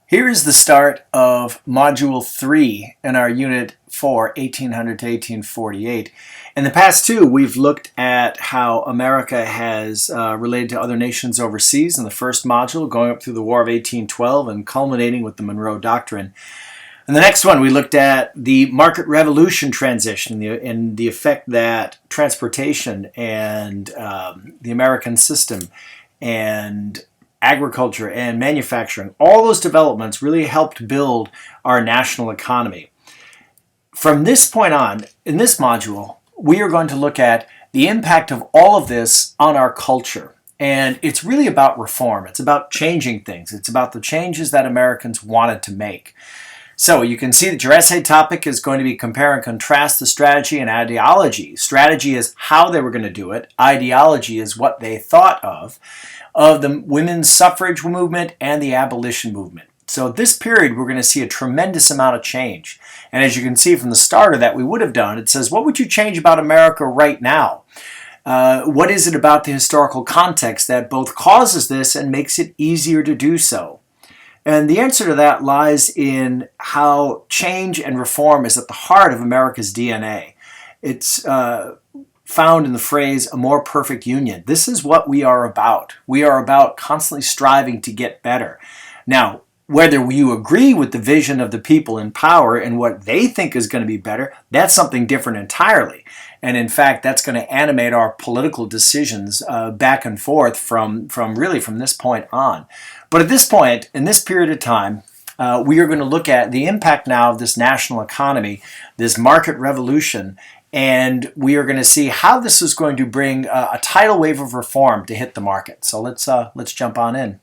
Here is the start of Module 3 in our Unit 4, 1800 to 1848. In the past two, we've looked at how America has related to other nations overseas in the first module, going up through the War of 1812 and culminating with the Monroe Doctrine. In the next one, we looked at the market revolution transition and the effect that transportation and the American system and agriculture and manufacturing, all those developments really helped build our national economy. From this point on, in this module, we are going to look at the impact of all of this on our culture. And it's really about reform. It's about changing things. It's about the changes that Americans wanted to make. So you can see that your essay topic is going to be compare and contrast the strategy and ideology. Strategy is how they were going to do it. Ideology is what they thought of the women's suffrage movement and the abolition movement. So this period, we're going to see a tremendous amount of change. And as you can see from the starter that we would have done, it says, what would you change about America right now? What is it about the historical context that both causes this and makes it easier to do so? And the answer to that lies in how change and reform is at the heart of America's DNA. It's found in the phrase, a more perfect union. This is what we are about. We are about constantly striving to get better. Now, whether you agree with the vision of the people in power and what they think is going to be better, that's something different entirely. And in fact, that's going to animate our political decisions back and forth from this point on. But at this point, in this period of time, we are going to look at the impact now of this national economy, this market revolution, and we are going to see how this is going to bring a tidal wave of reform to hit the market. So let's jump on in.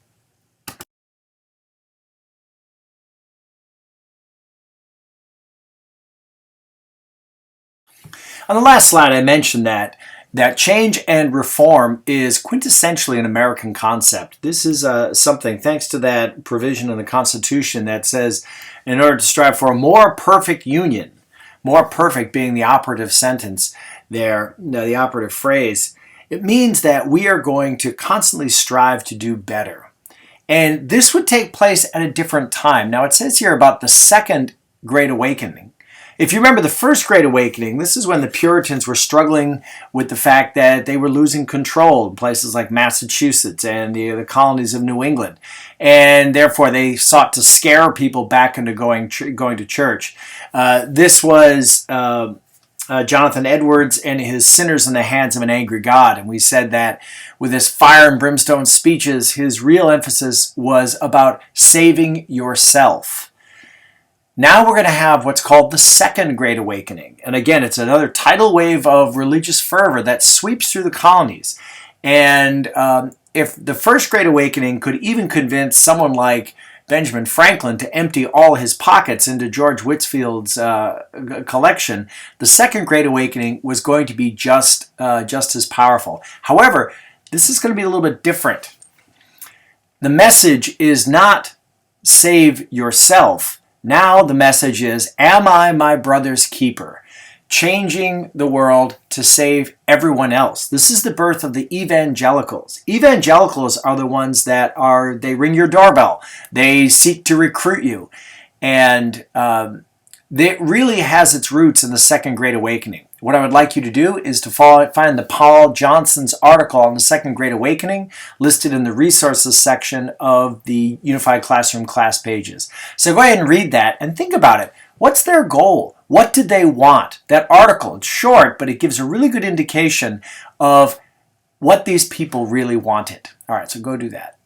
On the last slide, I mentioned that change and reform is quintessentially an American concept. This is something, thanks to that provision in the Constitution that says, in order to strive for a more perfect union, more perfect being the operative sentence there, the operative phrase, it means that we are going to constantly strive to do better. And this would take place at a different time. Now, it says here about the Second Great Awakening. If you remember the First Great Awakening, this is when the Puritans were struggling with the fact that they were losing control in places like Massachusetts and the colonies of New England. And therefore, they sought to scare people back into going to church. This was Jonathan Edwards and his Sinners in the Hands of an Angry God. And we said that with his fire and brimstone speeches, his real emphasis was about saving yourself. Now we're going to have what's called the Second Great Awakening. And again, it's another tidal wave of religious fervor that sweeps through the colonies. And if the First Great Awakening could even convince someone like Benjamin Franklin to empty all his pockets into George Whitefield's collection, the Second Great Awakening was going to be just as powerful. However, this is going to be a little bit different. The message is not save yourself. Now the message is, am I my brother's keeper? Changing the world to save everyone else. This is the birth of the evangelicals. Evangelicals are the ones that they ring your doorbell. They seek to recruit you. And it really has its roots in the Second Great Awakening. What I would like you to do is to find the Paul Johnson's article on the Second Great Awakening listed in the resources section of the Unified Classroom class pages. So go ahead and read that and think about it. What's their goal? What did they want? That article, it's short, but it gives a really good indication of what these people really wanted. All right, so go do that.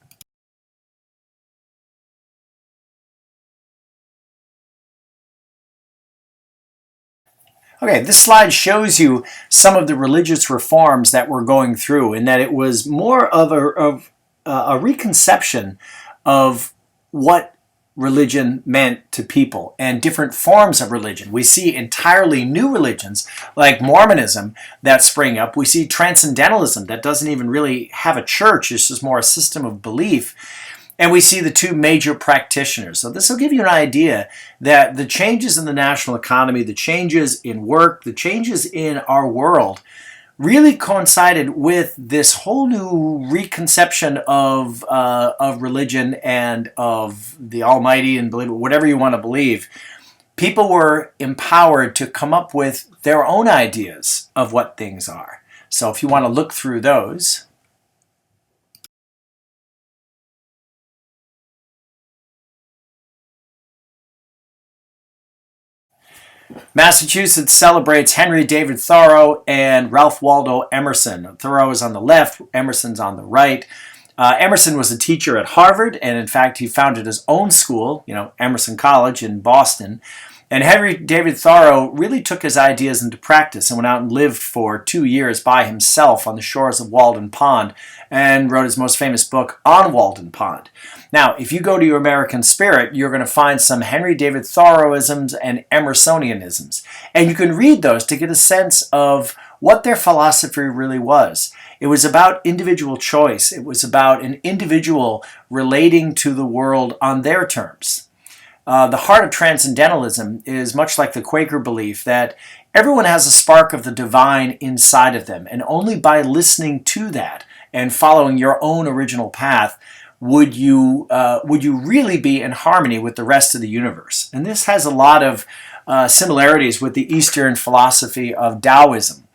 Okay, this slide shows you some of the religious reforms that we're going through, and that it was more of a reconception of what religion meant to people and different forms of religion. We see entirely new religions like Mormonism that spring up. We see transcendentalism that doesn't even really have a church. It's just more a system of belief. And we see the two major practitioners. So this will give you an idea that the changes in the national economy, the changes in work, the changes in our world really coincided with this whole new reconception of religion and of the Almighty and believe whatever you want to believe. People were empowered to come up with their own ideas of what things are. So if you want to look through those. Massachusetts celebrates Henry David Thoreau and Ralph Waldo Emerson. Thoreau is on the left, Emerson's on the right. Emerson was a teacher at Harvard, and in fact, he founded his own school, Emerson College in Boston. And Henry David Thoreau really took his ideas into practice and went out and lived for 2 years by himself on the shores of Walden Pond and wrote his most famous book on Walden Pond. Now, if you go to your American Spirit, you're going to find some Henry David Thoreauisms and Emersonianisms. And you can read those to get a sense of what their philosophy really was. It was about individual choice. It was about an individual relating to the world on their terms. The heart of transcendentalism is much like the Quaker belief that everyone has a spark of the divine inside of them, and only by listening to that and following your own original path would you really be in harmony with the rest of the universe. And this has a lot of similarities with the Eastern philosophy of Taoism,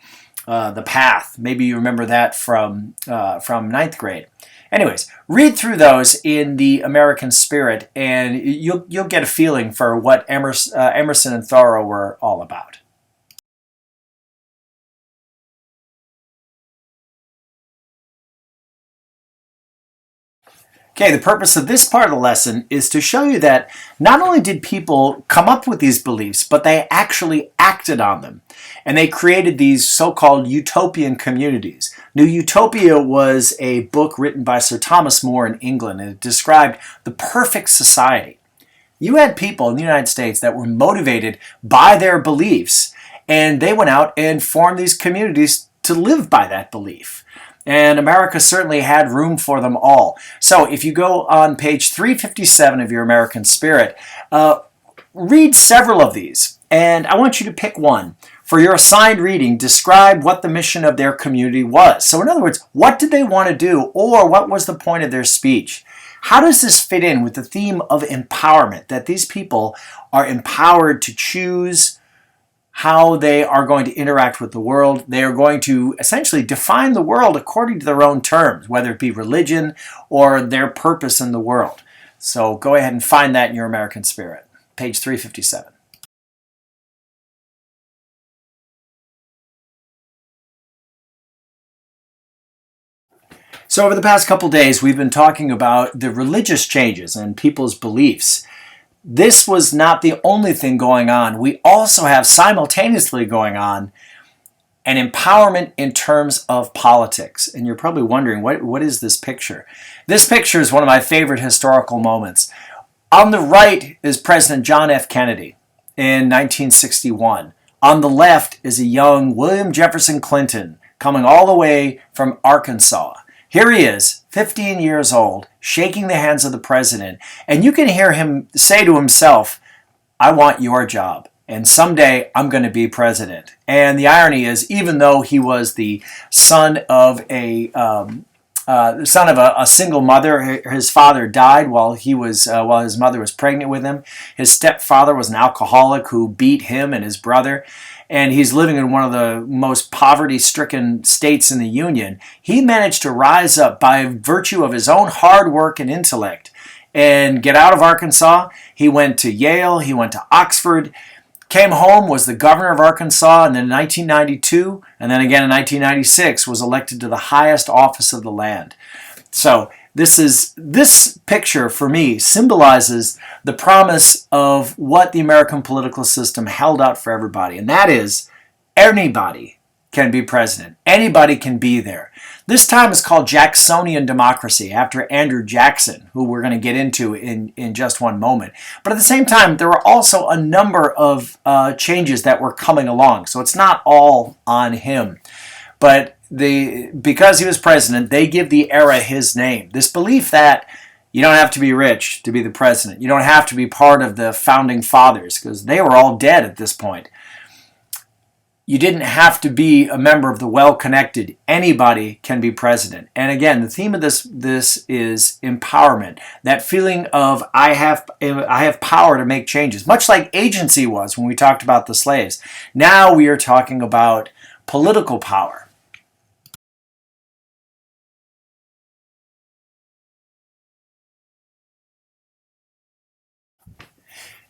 the path. Maybe you remember that from ninth grade. Anyways, read through those in the American Spirit, and you'll get a feeling for what Emerson and Thoreau were all about. Okay, the purpose of this part of the lesson is to show you that not only did people come up with these beliefs, but they actually acted on them. And they created these so-called utopian communities. New Utopia was a book written by Sir Thomas More in England, and it described the perfect society. You had people in the United States that were motivated by their beliefs, and they went out and formed these communities to live by that belief. And America certainly had room for them all. So if you go on page 357 of your American Spirit, read several of these. And I want you to pick one. For your assigned reading, describe what the mission of their community was. So in other words, what did they want to do, or what was the point of their speech? How does this fit in with the theme of empowerment, that these people are empowered to choose how they are going to interact with the world? They are going to essentially define the world according to their own terms, whether it be religion or their purpose in the world. So go ahead and find that in your American Spirit, page 357. So over the past couple days, we've been talking about the religious changes and people's beliefs. This was not the only thing going on. We also have simultaneously going on an empowerment in terms of politics. And you're probably wondering, what is this picture? This picture is one of my favorite historical moments. On the right is President John F. Kennedy in 1961. On the left is a young William Jefferson Clinton coming all the way from Arkansas. Here he is, 15 years old, shaking the hands of the president, and you can hear him say to himself, I want your job, and someday I'm going to be president. And the irony is, even though he was the son of a single mother, his father died while his mother was pregnant with him. His stepfather was an alcoholic who beat him and his brother. And he's living in one of the most poverty-stricken states in the Union. He managed to rise up by virtue of his own hard work and intellect and get out of Arkansas. He went to Yale, he went to Oxford, came home, was the governor of Arkansas, and then in 1992, and then again in 1996, was elected to the highest office of the land. So this picture, for me, symbolizes the promise of what the American political system held out for everybody, and that is anybody can be president. Anybody can be there. This time is called Jacksonian Democracy, after Andrew Jackson, who we're going to get into in just one moment. But at the same time, there were also a number of changes that were coming along, so it's not all on him. But because he was president, they give the era his name. This belief that you don't have to be rich to be the president. You don't have to be part of the founding fathers, because they were all dead at this point. You didn't have to be a member of the well-connected. Anybody can be president. And again, the theme of this is empowerment. That feeling of I have power to make changes, much like agency was when we talked about the slaves. Now we are talking about political power.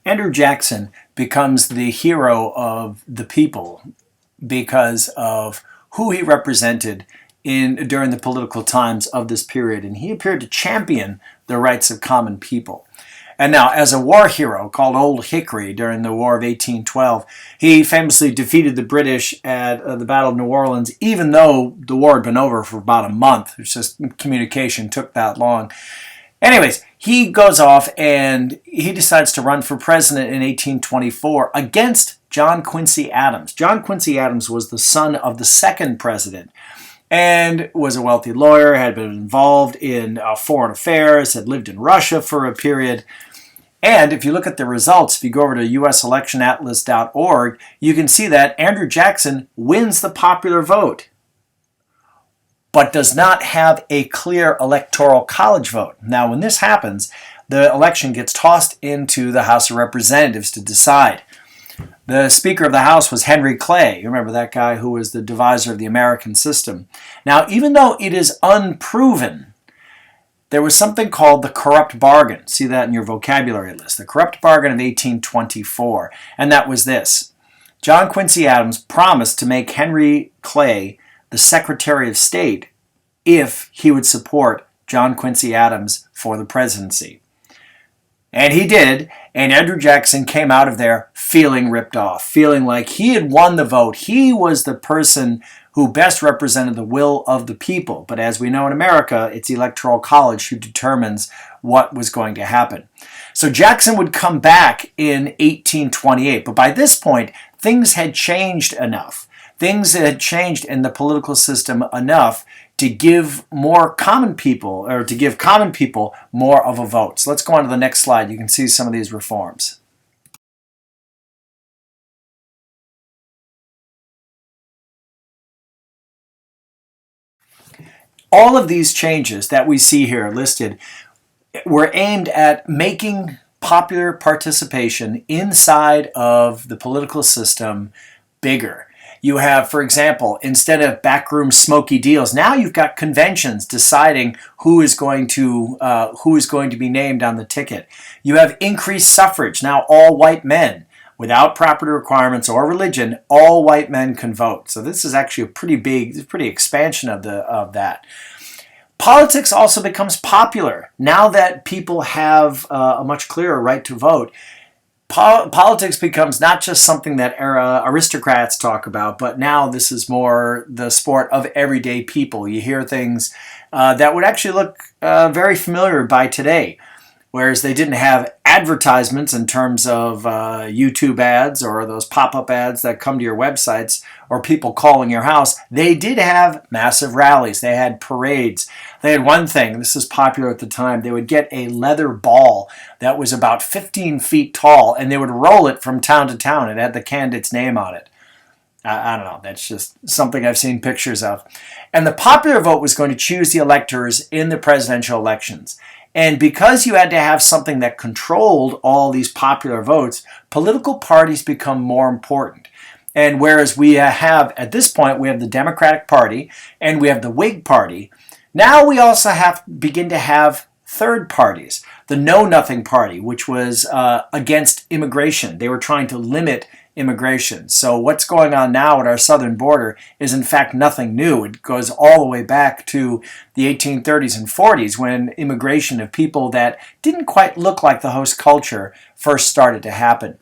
Andrew Jackson becomes the hero of the people because of who he represented during the political times of this period. And he appeared to champion the rights of common people. And now, as a war hero called Old Hickory during the War of 1812, he famously defeated the British at the Battle of New Orleans, even though the war had been over for about a month. It's just communication took that long. Anyways, he goes off and he decides to run for president in 1824 against John Quincy Adams. John Quincy Adams was the son of the second president and was a wealthy lawyer, had been involved in foreign affairs, had lived in Russia for a period. And if you look at the results, if you go over to uselectionatlas.org, you can see that Andrew Jackson wins the popular vote, but does not have a clear electoral college vote. Now, when this happens, the election gets tossed into the House of Representatives to decide. The Speaker of the House was Henry Clay. You remember that guy who was the deviser of the American system. Now, even though it is unproven, there was something called the corrupt bargain. See that in your vocabulary list. The corrupt bargain of 1824. And that was this. John Quincy Adams promised to make Henry Clay the Secretary of State if he would support John Quincy Adams for the presidency. And he did, and Andrew Jackson came out of there feeling ripped off, feeling like he had won the vote. He was the person who best represented the will of the people. But as we know in America, it's the Electoral College who determines what was going to happen. So Jackson would come back in 1828, but by this point, things had changed enough. Things had changed in the political system enough to give more common people, or to give common people more of a vote. So let's go on to the next slide. You can see some of these reforms. All of these changes that we see here listed were aimed at making popular participation inside of the political system bigger. You have, for example, instead of backroom smoky deals, now you've got conventions deciding who is going to be named on the ticket. You have increased suffrage. Now all white men, without property requirements or religion, all white men can vote. So this is actually a pretty expansion of that. Politics also becomes popular now that people have a much clearer right to vote. Politics becomes not just something that aristocrats talk about, but now this is more the sport of everyday people. You hear things that would actually look very familiar by today, whereas they didn't have advertisements in terms of YouTube ads or those pop-up ads that come to your websites or people calling your house. They did have massive rallies. They had parades. They had one thing, this is popular at the time, they would get a leather ball that was about 15 feet tall and they would roll it from town to town. It had the candidate's name on it. I don't know, that's just something I've seen pictures of. And the popular vote was going to choose the electors in the presidential elections. And because you had to have something that controlled all these popular votes, political parties become more important. And whereas we have, at this point, we have the Democratic Party and we have the Whig Party, now we also begin to have third parties. The Know Nothing Party, which was against immigration. They were trying to limit immigration. So what's going on now at our southern border is in fact nothing new. It goes all the way back to the 1830s and 40s when immigration of people that didn't quite look like the host culture first started to happen.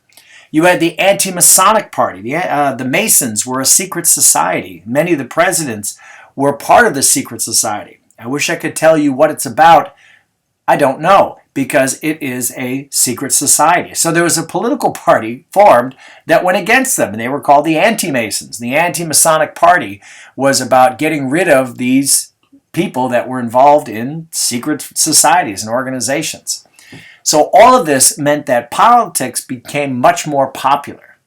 You had the anti-Masonic Party. The Masons were a secret society. Many of the presidents were part of the secret society. I wish I could tell you what it's about. I don't know, because it is a secret society. So there was a political party formed that went against them, and they were called the Anti-Masons. The Anti-Masonic Party was about getting rid of these people that were involved in secret societies and organizations. So all of this meant that politics became much more popular.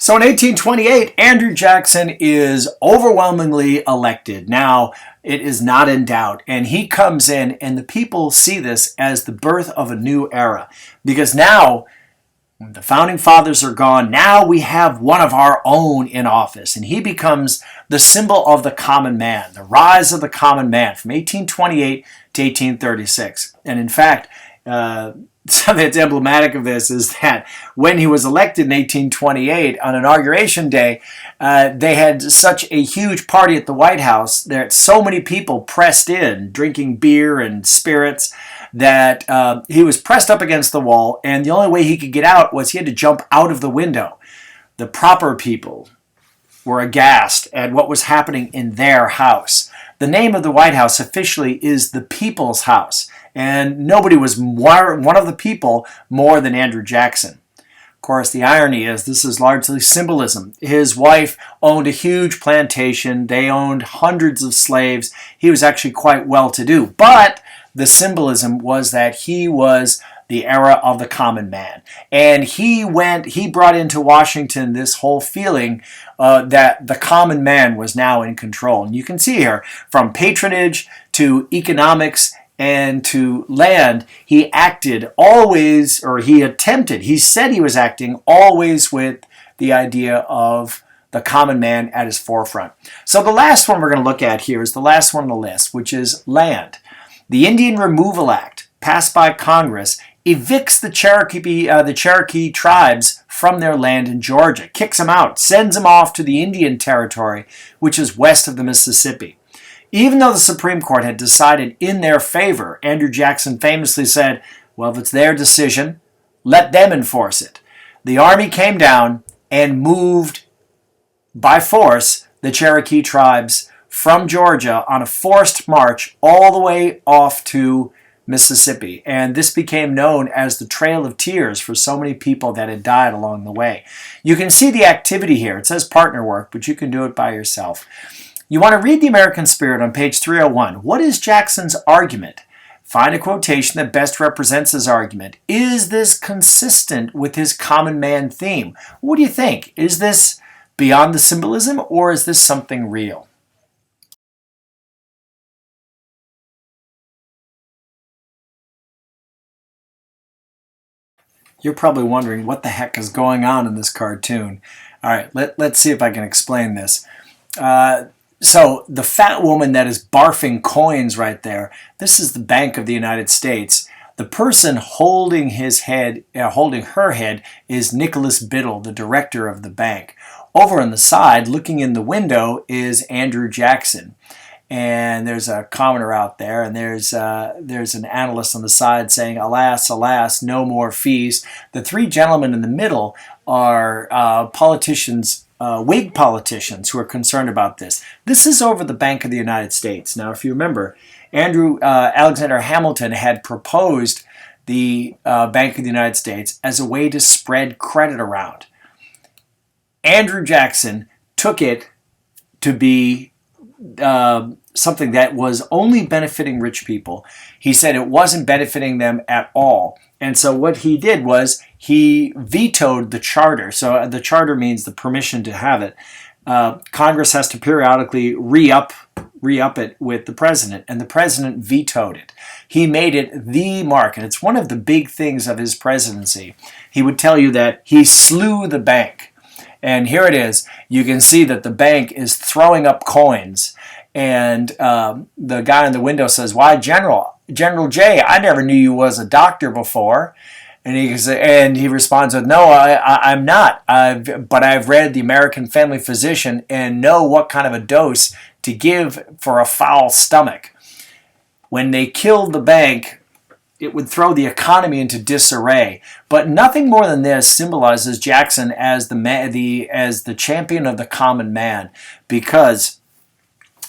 So in 1828, Andrew Jackson is overwhelmingly elected. Now, it is not in doubt. And he comes in, and the people see this as the birth of a new era. Because now, the founding fathers are gone. Now we have one of our own in office. And he becomes the symbol of the common man, the rise of the common man from 1828 to 1836. And in fact, something that's emblematic of this is that when he was elected in 1828 on Inauguration Day, they had such a huge party at the White House. There were so many people pressed in, drinking beer and spirits, that he was pressed up against the wall, and the only way he could get out was he had to jump out of the window. The proper people were aghast at what was happening in their house. The name of the White House officially is the People's House, and nobody was one of the people more than Andrew Jackson. Of course, the irony is this is largely symbolism. His wife owned a huge plantation. They owned hundreds of slaves. He was actually quite well-to-do. But the symbolism was that he was the era of the common man. And he brought into Washington this whole feeling that the common man was now in control. And you can see here, from patronage to economics and to land, he acted always, or he said he was acting always with the idea of the common man at his forefront. So the last one we're going to look at here is the last one on the list, which is land. The Indian Removal Act, passed by Congress, evicts the Cherokee tribes from their land in Georgia, kicks them out, sends them off to the Indian Territory, which is west of the Mississippi. Even though the Supreme Court had decided in their favor, Andrew Jackson famously said, well, if it's their decision, let them enforce it. The Army came down and moved by force the Cherokee tribes from Georgia on a forced march all the way off to Mississippi. And this became known as the Trail of Tears for so many people that had died along the way. You can see the activity here. It says partner work, but you can do it by yourself. You want to read The American Spirit on page 301. What is Jackson's argument? Find a quotation that best represents his argument. Is this consistent with his common man theme? What do you think? Is this beyond the symbolism, or is this something real? You're probably wondering what the heck is going on in this cartoon. All right, let's see if I can explain this. So the fat woman that is barfing coins right there, this is the Bank of the United States. The person holding her head is Nicholas Biddle, the director of the bank. Over on the side, looking in the window, is Andrew Jackson. And there's a commenter out there, and there's an analyst on the side saying, alas, alas, no more fees. The three gentlemen in the middle are politicians, Whig politicians who are concerned about this. This is over the Bank of the United States. Now, if you remember, Alexander Hamilton had proposed the Bank of the United States as a way to spread credit around. Andrew Jackson took it to be something that was only benefiting rich people. He said it wasn't benefiting them at all. And so what he did was he vetoed the charter. So the charter means the permission to have it. Congress has to periodically re-up it with the president, and the president vetoed it. He made it the mark, and it's one of the big things of his presidency. He would tell you that he slew the bank. And here it is. You can see that the bank is throwing up coins. And the guy in the window says, why, General J, I never knew you was a doctor before. And he responds with, no, I'm not. But I've read The American Family Physician and know what kind of a dose to give for a foul stomach. When they killed the bank, it would throw the economy into disarray. But nothing more than this symbolizes Jackson as the champion of the common man, because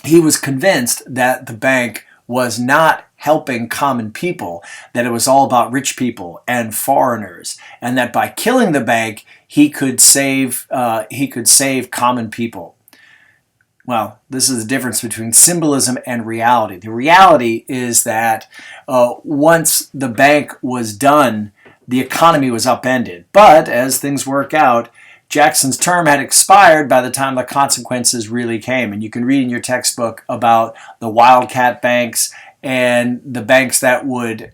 he was convinced that the bank was not helping common people, that it was all about rich people and foreigners, and that by killing the bank he could save common people. Well, this is the difference between symbolism and reality. The reality is that once the bank was done, the economy was upended. But as things work out, Jackson's term had expired by the time the consequences really came. And you can read in your textbook about the wildcat banks and the banks that would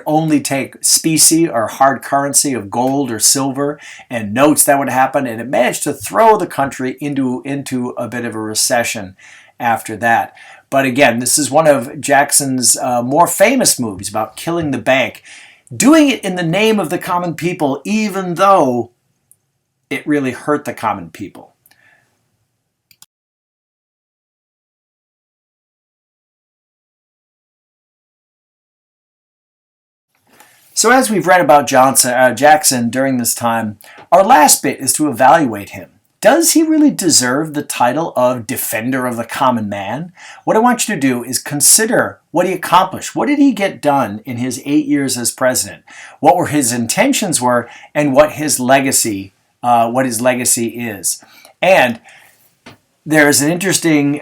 only take specie or hard currency of gold or silver and notes that would happen. And it managed to throw the country into a bit of a recession after that. But again, this is one of Jackson's more famous movies about killing the bank, doing it in the name of the common people, even though it really hurt the common people. So as we've read about Jackson during this time, our last bit is to evaluate him. Does he really deserve the title of Defender of the Common Man? What I want you to do is consider what he accomplished. What did he get done in his 8 years as president? What were his intentions were, and what his legacy is. And there's an interesting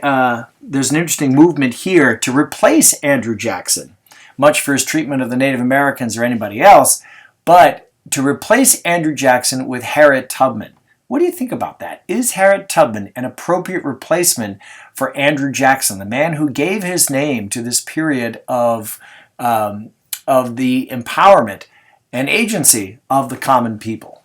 movement here to replace Andrew Jackson, much for his treatment of the Native Americans or anybody else, but to replace Andrew Jackson with Harriet Tubman. What do you think about that? Is Harriet Tubman an appropriate replacement for Andrew Jackson, the man who gave his name to this period of the empowerment and agency of the common people?